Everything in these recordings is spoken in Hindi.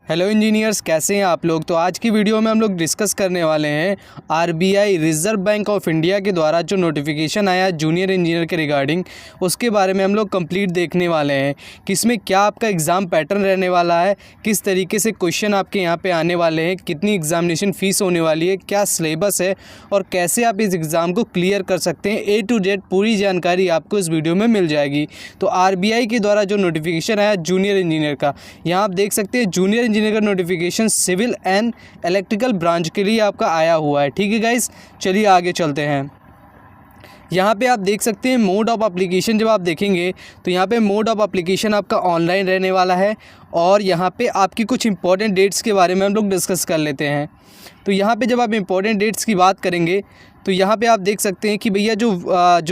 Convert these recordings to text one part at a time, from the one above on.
हेलो इंजीनियर्स, कैसे हैं आप लोग। तो आज की वीडियो में हम लोग डिस्कस करने वाले हैं RBI reserve bank of India के द्वारा जो नोटिफिकेशन आया जूनियर इंजीनियर के रिगार्डिंग, उसके बारे में हम लोग कंप्लीट देखने वाले हैं कि इसमें क्या आपका एग्ज़ाम पैटर्न रहने वाला है, किस तरीके से क्वेश्चन आपके यहाँ पे आने वाले हैं, कितनी एग्जामिनेशन फ़ीस होने वाली है, क्या सिलेबस है और कैसे आप इस एग्ज़ाम को क्लियर कर सकते हैं। A to Z पूरी जानकारी आपको इस वीडियो में मिल जाएगी। तो आरबीआई के द्वारा जो नोटिफिकेशन आया जूनियर इंजीनियर का, यहाँ आप देख सकते हैं जूनियर इंजीनियर का notification civil and electrical branch के लिए आपका आया हुआ है। ठीक है गाइस, चलिए आगे चलते हैं। यहाँ पे आप देख सकते हैं मोड ऑफ एप्लीकेशन, जब आप देखेंगे तो यहाँ पे मोड ऑफ एप्लीकेशन आपका ऑनलाइन रहने वाला है और यहाँ पे आपकी कुछ इंपॉर्टेंट डेट्स के बारे में हम लोग डिस्कस कर लेते हैं। तो यहाँ पे जब आप इंपॉर्टेंट डेट्स की बात करेंगे तो यहाँ पे आप देख सकते हैं कि भैया जो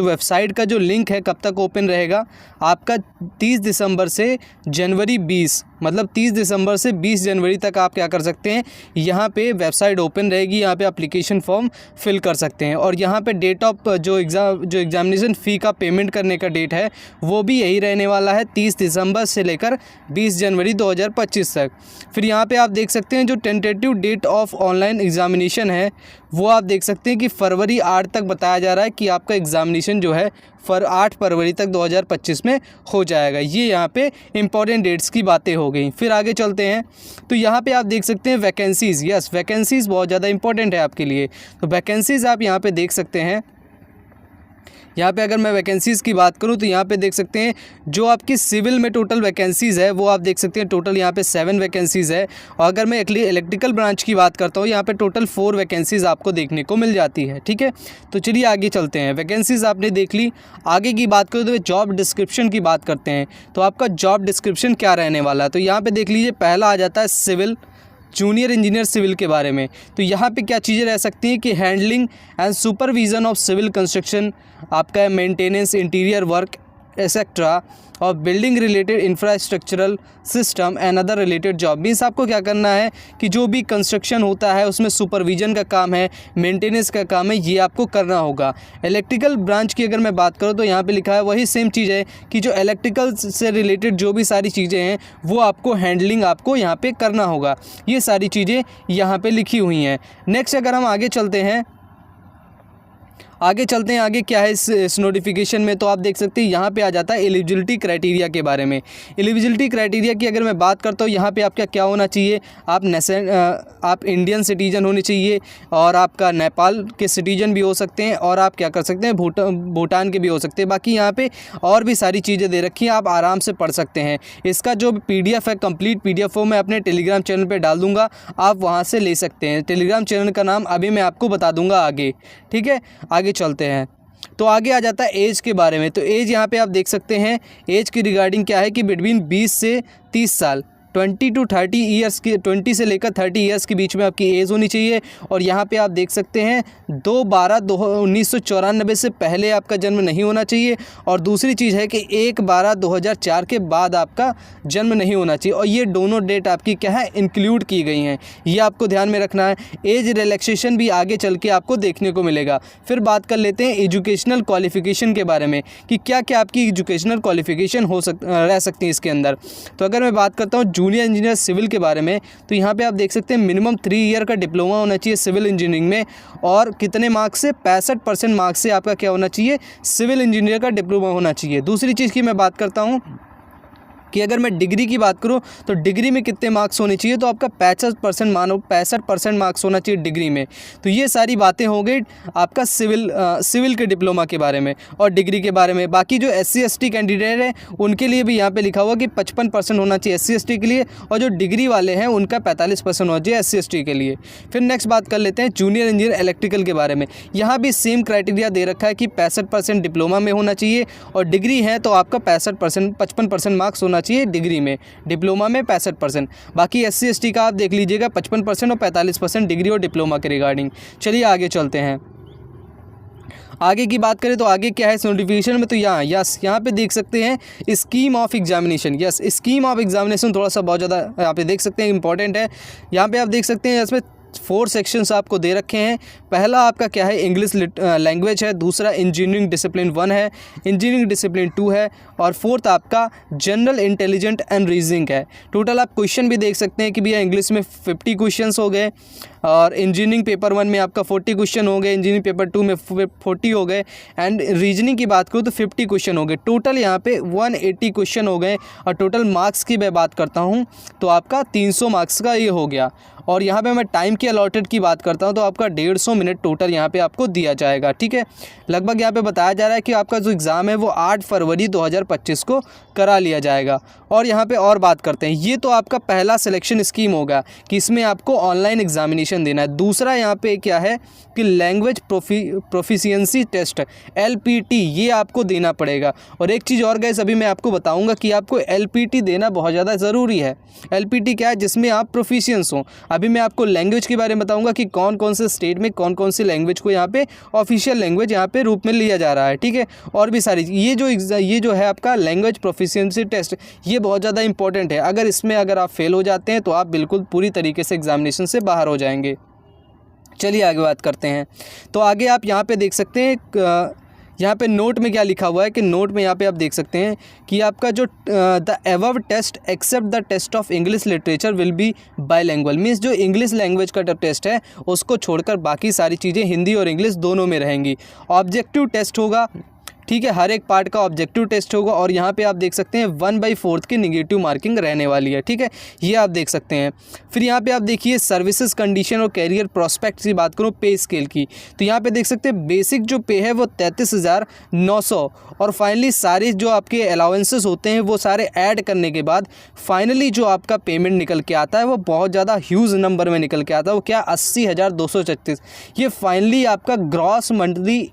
वेबसाइट का जो लिंक है कब तक ओपन रहेगा आपका 30 दिसंबर से जनवरी 20, मतलब 30 दिसंबर से 20 जनवरी तक आप क्या कर सकते हैं, यहाँ पे वेबसाइट ओपन रहेगी। यहाँ पे एप्लीकेशन फॉर्म फिल कर सकते हैं और यहाँ पे डेट ऑफ जो एग्ज़ामिनेशन फ़ी का पेमेंट करने का डेट है वो भी यही रहने वाला है, 30 दिसंबर से लेकर 20 जनवरी 2025 तक। फिर यहाँ पे आप देख सकते हैं जो tentative date of online examination है वो आप देख सकते हैं कि फरवरी 8 तक बताया जा रहा है कि आपका एग्ज़ामिनेशन जो है 8 फरवरी तक 2025 में हो जाएगा। ये यहाँ पे इंपॉर्टेंट डेट्स की बातें हो गई। फिर आगे चलते हैं तो यहाँ पे आप देख सकते हैं वैकेंसीज़। यस, वैकेंसीज़ बहुत ज़्यादा इंपॉर्टेंट है आपके लिए। तो वैकेंसीज़ आप यहाँ पे देख सकते हैं। यहाँ पे अगर मैं वैकेंसीज़ की बात करूँ तो यहाँ पे देख सकते हैं जो आपकी सिविल में टोटल वैकेंसीज़ है वो आप देख सकते हैं टोटल यहाँ पे 7 वैकेंसीज़ है। और अगर मैं इलेक्ट्रिकल ब्रांच की बात करता हूँ यहाँ पे टोटल 4 वैकेंसीज़ आपको देखने को मिल जाती है। ठीक है, तो चलिए आगे चलते हैं। वैकेंसीज़ आपने देख ली। आगे की बात करूँ तो जॉब डिस्क्रिप्शन की बात करते हैं। तो आपका जॉब डिस्क्रिप्शन क्या रहने वाला है, तो यहाँ पर देख लीजिए पहला आ जाता है सिविल, जूनियर इंजीनियर सिविल के बारे में। तो यहाँ पे क्या चीज़ें रह सकती हैं कि handling and supervision of civil construction, आपका मेंटेनेंस, इंटीरियर वर्क एक्सेट्रा और building related infrastructural system and other related job. Means आपको क्या करना है कि जो भी कंस्ट्रक्शन होता है उसमें सुपरविजन का काम है, मेंटेनेंस का काम है, ये आपको करना होगा। इलेक्ट्रिकल ब्रांच की अगर मैं बात करूँ तो यहाँ पे लिखा है वही सेम चीज़ है कि जो इलेक्ट्रिकल से रिलेटेड जो भी सारी चीज़ें हैं वो आपको हैंडलिंग आपको यहाँ पर करना होगा। ये सारी चीज़ें यहाँ पर लिखी हुई हैं। नेक्स्ट अगर हम आगे चलते हैं आगे क्या है इस नोटिफिकेशन में, तो आप देख सकते हैं यहाँ पे आ जाता है एलिजिबिलिटी क्राइटेरिया के बारे में। एलिजिबिलिटी क्राइटेरिया की अगर मैं बात करता हूँ यहाँ पे आपका क्या होना चाहिए, आप इंडियन सिटीजन होने चाहिए और आपका नेपाल के सिटीजन भी हो सकते हैं और आप क्या कर सकते हैं भूटान के भी हो सकते हैं। बाकी यहाँ पे और भी सारी चीज़ें दे रखी हैं, आप आराम से पढ़ सकते हैं। इसका जो PDF है कंप्लीट PDF फॉर्म मैं अपने टेलीग्राम चैनल पर डाल दूँगा, आप वहाँ से ले सकते हैं। टेलीग्राम चैनल का नाम अभी मैं आपको बता दूँगा आगे। ठीक है, आगे चलते हैं। तो आगे आ जाता है एज के बारे में। तो एज यहाँ पे आप देख सकते हैं एज की रिगार्डिंग क्या है कि बिटवीन 20 से 30 साल 20 to 30 ईयर्स की, 20 से लेकर 30 ईयर्स के बीच में आपकी एज होनी चाहिए। और यहाँ पे आप देख सकते हैं 2/12/1994 से पहले आपका जन्म नहीं होना चाहिए। और दूसरी चीज़ है कि 1/12/2004 के बाद आपका जन्म नहीं होना चाहिए। और ये दोनों डेट आपकी क्या है, इंक्लूड की गई हैं, ये आपको ध्यान में रखना है। एज रिलैक्सेशन भी आगे चल के आपको देखने को मिलेगा। फिर बात कर लेते हैं एजुकेशनल क्वालिफिकेशन के बारे में कि क्या क्या आपकी एजुकेशनल क्वालिफिकेशन रह सकती है इसके अंदर। तो अगर मैं बात करता हूँ जूनियर इंजीनियर सिविल के बारे में, तो यहाँ पे आप देख सकते हैं मिनिमम 3 ईयर का डिप्लोमा होना चाहिए सिविल इंजीनियरिंग में। और कितने मार्क्स से, 65% मार्क्स से आपका क्या होना चाहिए, सिविल इंजीनियर का डिप्लोमा होना चाहिए। दूसरी चीज़ की मैं बात करता हूँ कि अगर मैं डिग्री की बात करूं तो डिग्री में कितने मार्क्स होने चाहिए, तो आपका 65% मार्क्स होना चाहिए डिग्री में। तो ये सारी बातें हो गई आपका सिविल के डिप्लोमा के बारे में और डिग्री के बारे में। बाकी जो SC ST कैंडिडेट हैं उनके लिए भी यहाँ पे लिखा हुआ कि 55% होना चाहिए SC ST के लिए, और जो डिग्री वाले हैं उनका 45% होना चाहिए SC ST के लिए। फिर नेक्स्ट बात कर लेते हैं जूनियर इंजीनियर इलेक्ट्रिकल के बारे में। यहाँ भी सेम क्राइटेरिया दे रखा है कि 65% डिप्लोमा में होना चाहिए और डिग्री है तो आपका 55% मार्क्स होना चाहिए डिग्री में, डिप्लोमा में 65%। बाकी SC ST का आप देख लीजिएगा 55% और 45% डिग्री और डिप्लोमा के रिगार्डिंग। चलिए आगे चलते हैं। आगे की बात करें तो आगे क्या है इस नोटिफिकेशन में, तो यहाँ पे देख सकते हैं scheme of examination. Scheme of examination थोड़ा सा बहुत ज़्यादा यहाँ पे देख सकते हैं इंपॉर्टेंट है। यहाँ पे आप देख सकते हैं इसमें 4 सेक्शंस आपको दे रखे हैं। पहला आपका क्या है, इंग्लिश लैंग्वेज है, दूसरा इंजीनियरिंग डिसिप्लिन 1 है, इंजीनियरिंग डिसिप्लिन 2 है, और फोर्थ आपका जनरल इंटेलिजेंट एंड रीजनिंग है। टोटल आप क्वेश्चन भी देख सकते हैं कि भैया इंग्लिश में 50 क्वेश्चंस हो गए, और इंजीनियरिंग पेपर 1 में आपका 40 क्वेश्चन हो गए, इंजीनियरिंग पेपर 2 में 40 हो गए, एंड रीजनिंग की बात करूँ तो 50 क्वेश्चन हो गए। टोटल यहाँ पे 180 क्वेश्चन हो गए, और टोटल मार्क्स की मैं बात करता हूँ तो आपका 300 मार्क्स का ये हो गया। और यहाँ पे मैं टाइम की अलॉटेड की बात करता हूँ तो आपका 150 मिनट टोटल यहाँ पे आपको दिया जाएगा। ठीक है, लगभग यहाँ पे बताया जा रहा है कि आपका जो एग्ज़ाम है वो 8 फरवरी 2025 को करा लिया जाएगा। और यहाँ पे और बात करते हैं, ये तो आपका पहला सिलेक्शन स्कीम होगा कि इसमें आपको ऑनलाइन एग्जामिनेशन देना है। दूसरा यहाँ पे क्या है कि लैंग्वेज प्रोफिशिएंसी टेस्ट LPT ये आपको देना पड़ेगा। और एक चीज़ और गाइस अभी मैं आपको बताऊंगा कि आपको LPT देना बहुत ज़्यादा ज़रूरी है। LPT क्या है, जिसमें आप प्रोफिशिएंस हो। अभी मैं आपको लैंग्वेज के बारे में बताऊंगा कि कौन कौन से स्टेट में कौन कौन सी लैंग्वेज को यहाँ पे ऑफिशियल लैंग्वेज यहाँ पे रूप में लिया जा रहा है। ठीक है, और भी सारी ये जो है आपका लैंग्वेज प्रोफिशिएंसी टेस्ट, ये बहुत ज़्यादा इंपॉर्टेंट है। अगर इसमें अगर आप फेल हो जाते हैं तो आप बिल्कुल पूरी तरीके से एग्जामिनेशन से बाहर हो जाएंगे। चलिए आगे बात करते हैं। तो आगे आप यहाँ पे देख सकते हैं, यहाँ पे नोट में क्या लिखा हुआ है कि नोट में यहाँ पे आप देख सकते हैं कि आपका जो the above test except the test of English literature will be bilingual. Means जो इंग्लिश लैंग्वेज का टेस्ट है उसको छोड़कर बाकी सारी चीज़ें हिंदी और इंग्लिश दोनों में रहेंगी। ऑब्जेक्टिव टेस्ट होगा, ठीक है, हर एक पार्ट का ऑब्जेक्टिव टेस्ट होगा। और यहाँ पे आप देख सकते हैं 1/4 की निगेटिव मार्किंग रहने वाली है। ठीक है, ये आप देख सकते हैं। फिर यहाँ पे आप देखिए सर्विसेज कंडीशन और कैरियर प्रोस्पेक्ट की बात करूँ पे स्केल की, तो यहाँ पे देख सकते हैं बेसिक जो पे है वो 33,900, और फाइनली सारे जो आपके अलाउंसेस होते हैं वो सारे ऐड करने के बाद फाइनली जो आपका पेमेंट निकल के आता है वो बहुत ज़्यादा ह्यूज नंबर में निकल के आता है। वो क्या, 80,236। ये फाइनली आपका ग्रॉस मंथली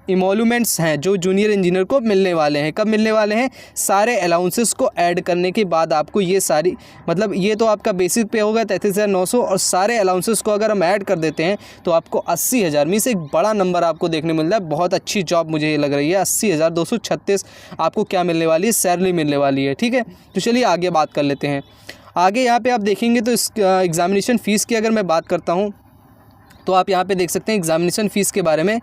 इमोलूमेंट्स हैं जो जूनियर इंजीनियर को मिलने वाले हैं। कब मिलने वाले हैं, सारे अलाउंसेस को ऐड करने के बाद आपको ये सारी, मतलब ये तो आपका बेसिक पे होगा 33,900, और सारे अलाउंसेस को अगर हम ऐड कर देते हैं तो आपको 80,000 में से एक बड़ा नंबर आपको देखने मिल रहा है। बहुत अच्छी जॉब मुझे ये लग रही है। 80,236 आपको क्या मिलने वाली है, सैलरी मिलने वाली है। ठीक है, तो चलिए आगे बात कर लेते हैं। आगे यहाँ पर आप देखेंगे तो इस एग्ज़ामिनेशन फ़ीस की अगर मैं बात करता हूँ तो आप यहाँ पे देख सकते हैं एग्जामिनेशन फ़ीस के बारे में।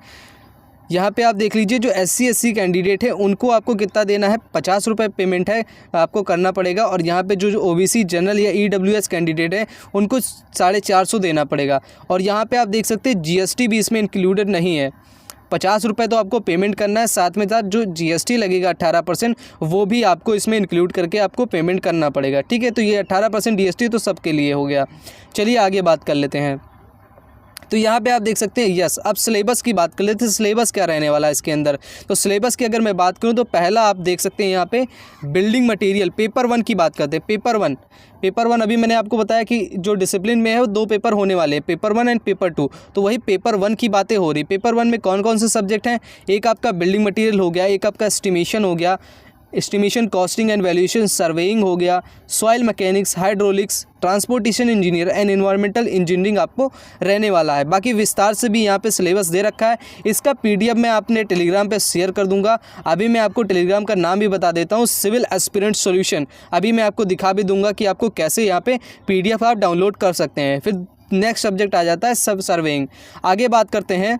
यहाँ पे आप देख लीजिए जो SC SC कैंडिडेट है उनको आपको कितना देना है, 50 रुपये पेमेंट है आपको करना पड़ेगा। और यहाँ पे जो OBC जनरल या EWS कैंडिडेट है उनको 450 देना पड़ेगा। और यहाँ पे आप देख सकते हैं GST भी इसमें इंक्लूडेड नहीं है। 50 रुपये तो आपको पेमेंट करना है, साथ में साथ जो GST लगेगा 18% वो भी आपको इसमें इंक्लूड करके आपको पेमेंट करना पड़ेगा। ठीक है, तो ये 18% GST तो सबके लिए हो गया। चलिए आगे बात कर लेते हैं। तो यहाँ पे आप देख सकते हैं, यस, अब सिलेबस की बात कर लेते हैं। सिलेबस क्या रहने वाला है इसके अंदर, तो सिलेबस की अगर मैं बात करूँ तो पहला आप देख सकते हैं यहाँ पे बिल्डिंग मटेरियल पेपर 1 की बात करते हैं। पेपर वन अभी मैंने आपको बताया कि जो डिसिप्लिन में है वो 2 पेपर होने वाले हैं, पेपर 1 एंड पेपर 2। तो वही पेपर 1 की बातें हो रही। पेपर 1 में कौन कौन से सब्जेक्ट हैं, एक आपका बिल्डिंग मटेरियल हो गया, एक आपका एस्टिमेशन हो गया, estimation costing and valuation, surveying हो गया, soil mechanics, hydraulics, transportation engineer and environmental engineering आपको रहने वाला है। बाकी विस्तार से भी यहाँ पे सिलेबस दे रखा है। इसका PDF मैं अपने टेलीग्राम पे शेयर कर दूंगा। अभी मैं आपको टेलीग्राम का नाम भी बता देता हूँ, सिविल एस्पिरेंट सॉल्यूशन। अभी मैं आपको दिखा भी दूंगा कि आपको कैसे यहाँ पे PDF आप डाउनलोड कर सकते हैं। फिर नेक्स्ट सब्जेक्ट आ जाता है सब सर्वेइंग। आगे बात करते हैं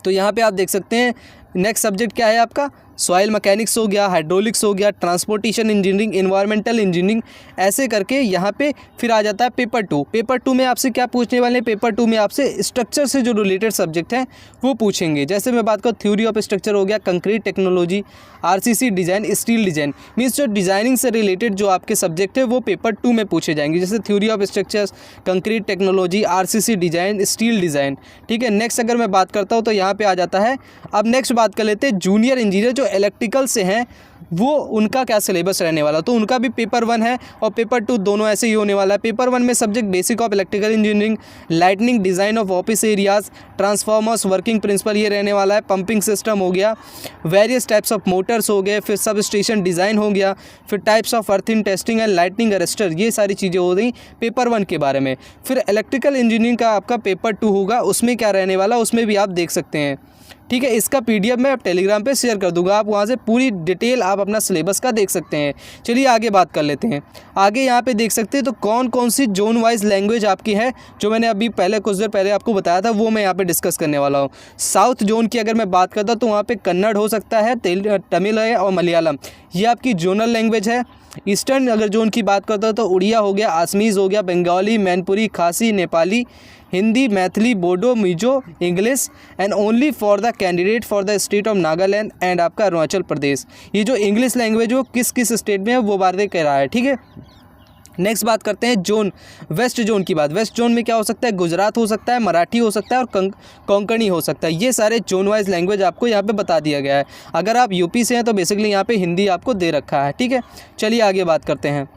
तो यहाँ पे आप देख सकते हैं नेक्स्ट सब्जेक्ट क्या है आपका, सॉइल मैकेनिक्स हो गया, हाइड्रोलिक्स हो गया, ट्रांसपोर्टेशन इंजीनियरिंग, एनवायरमेंटल इंजीनियरिंग, ऐसे करके यहाँ पे फिर आ जाता है पेपर 2। पेपर 2 में आपसे क्या पूछने वाले हैं, पेपर 2 में आपसे स्ट्रक्चर से जो रिलेटेड सब्जेक्ट हैं वो पूछेंगे। जैसे मैं बात करूँ थ्योरी ऑफ स्ट्रक्चर हो गया, concrete technology, RCC design, steel design. Means जो डिज़ाइनिंग से रिलेटेड जो आपके सब्जेक्ट है वो पेपर 2 में पूछे जाएंगे, जैसे theory of structures, concrete technology, RCC design, steel design. ठीक है, नेक्स्ट अगर मैं बात करता हूँ तो यहाँ पे आ जाता है। अब नेक्स्ट बात कर लेते हैं जूनियर इंजीनियर जो इलेक्ट्रिकल से हैं वो उनका क्या सिलेबस रहने वाला। तो उनका भी पेपर 1 है और पेपर 2 दोनों ऐसे ही होने वाला है। पेपर 1 में subject basic of electrical engineering, lightning, design of office areas, transformers, working principle ये रहने वाला है, पंपिंग सिस्टम हो गया, वेरियस टाइप्स ऑफ मोटर्स हो गए, फिर सब स्टेशन डिज़ाइन हो गया, फिर types of earthing testing and lightning arrester, ये सारी चीज़ें हो गई पेपर 1 के बारे में। फिर इलेक्ट्रिकल इंजीनियरिंग का आपका पेपर 2 होगा, उसमें क्या रहने वाला उसमें भी आप देख सकते हैं। ठीक है। इसका PDF मैं टेलीग्राम पे शेयर कर दूंगा, आप वहाँ से पूरी डिटेल आप अपना सिलेबस का देख सकते हैं। चलिए आगे बात कर लेते हैं। आगे यहाँ पे देख सकते हैं तो कौन कौन सी जोन वाइज लैंग्वेज आपकी है, जो मैंने अभी पहले कुछ देर पहले आपको बताया था, वो मैं यहाँ पे डिस्कस करने वाला हूँ। साउथ जोन की अगर मैं बात करता हूँ तो वहाँ पे कन्नड़ हो सकता है, तमिल है और मलयालम, ये आपकी जोनल लैंग्वेज है। ईस्टर्न अगर जोन की बात करता हूँ तो उड़िया हो गया, आसमीज़ हो गया, बंगाली, मैनपुरी, खासी, Nepali, Hindi, Maithili, Bodo, Mizo, English and only for the candidate for the state of Nagaland and आपका अरुणाचल प्रदेश। ये जो इंग्लिश लैंग्वेज वो किस किस स्टेट में है वो बातें कह रहा है, ठीक है। नेक्स्ट बात करते हैं जोन वेस्ट जोन की बात। वेस्ट जोन में क्या हो सकता है, गुजरात हो सकता है, मराठी हो सकता है और कोंकणी हो सकता है। ये सारे जोन वाइज लैंग्वेज आपको यहाँ पे बता दिया गया है। अगर आप यूपी से हैं तो बेसिकली यहाँ पे हिंदी आपको दे रखा है, ठीक है। चलिए आगे बात करते हैं।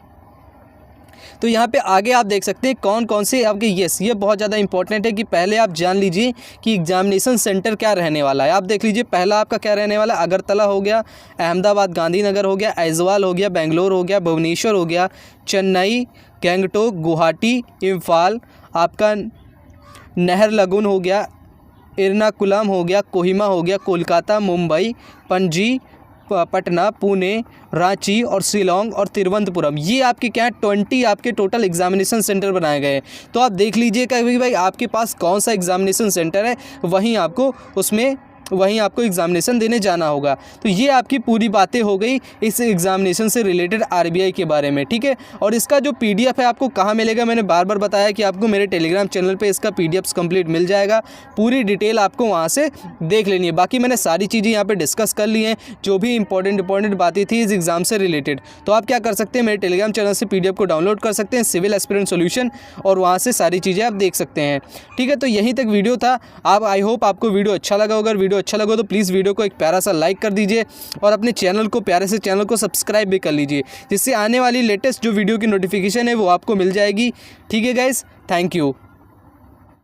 तो यहाँ पे आगे आप देख सकते हैं कौन कौन से आपके, यस ये बहुत ज़्यादा इंपॉर्टेंट है कि पहले आप जान लीजिए कि एग्जामिनेशन सेंटर क्या रहने वाला है। आप देख लीजिए पहला आपका क्या रहने वाला है, अगरतला हो गया, अहमदाबाद गांधीनगर हो गया, ऐजवाल हो गया, बेंगलोर हो गया, भुवनेश्वर हो गया, चेन्नई, गैंगटोक, गुवाहाटी, इम्फाल, आपका नहरलगुन हो गया, एर्नाकुलम हो गया, कोहिमा हो गया, कोलकाता, मुंबई, पणजी, पटना, पुणे, रांची और शिलोंग और तिरुवनंतपुरम। ये आपके क्या है 20 आपके टोटल एग्जामिनेशन सेंटर बनाए गए हैं। तो आप देख लीजिएगा कि भाई आपके पास कौन सा एग्जामिनेशन सेंटर है, वहीं आपको एग्जामिनेशन देने जाना होगा। तो ये आपकी पूरी बातें हो गई इस एग्जामिनेशन से रिलेटेड RBI के बारे में, ठीक है। और इसका जो PDF है आपको कहाँ मिलेगा, मैंने बार बार बताया कि आपको मेरे टेलीग्राम चैनल पे इसका PDF कंप्लीट मिल जाएगा। पूरी डिटेल आपको वहाँ से देख लेनी है। बाकी मैंने सारी चीज़ें यहाँ पे डिस्कस कर ली हैं, जो भी इंपॉर्टेंट बातें थी इस एग्ज़ाम से रिलेटेड। तो आप क्या कर सकते हैं, मेरे टेलीग्राम चैनल से PDF को डाउनलोड कर सकते हैं, सिविल एस्पिरेंट सोल्यूशन, और वहाँ से सारी चीज़ें आप देख सकते हैं, ठीक है। तो यहीं तक वीडियो था। आई होप आपको वीडियो अच्छा लगा। अगर वीडियो अच्छा लगा तो प्लीज़ वीडियो को एक प्यारा सा लाइक कर दीजिए और अपने चैनल को प्यारे से चैनल को सब्सक्राइब भी कर लीजिए, जिससे आने वाली लेटेस्ट जो वीडियो की नोटिफिकेशन है वो आपको मिल जाएगी, ठीक है गाइस। Thank you.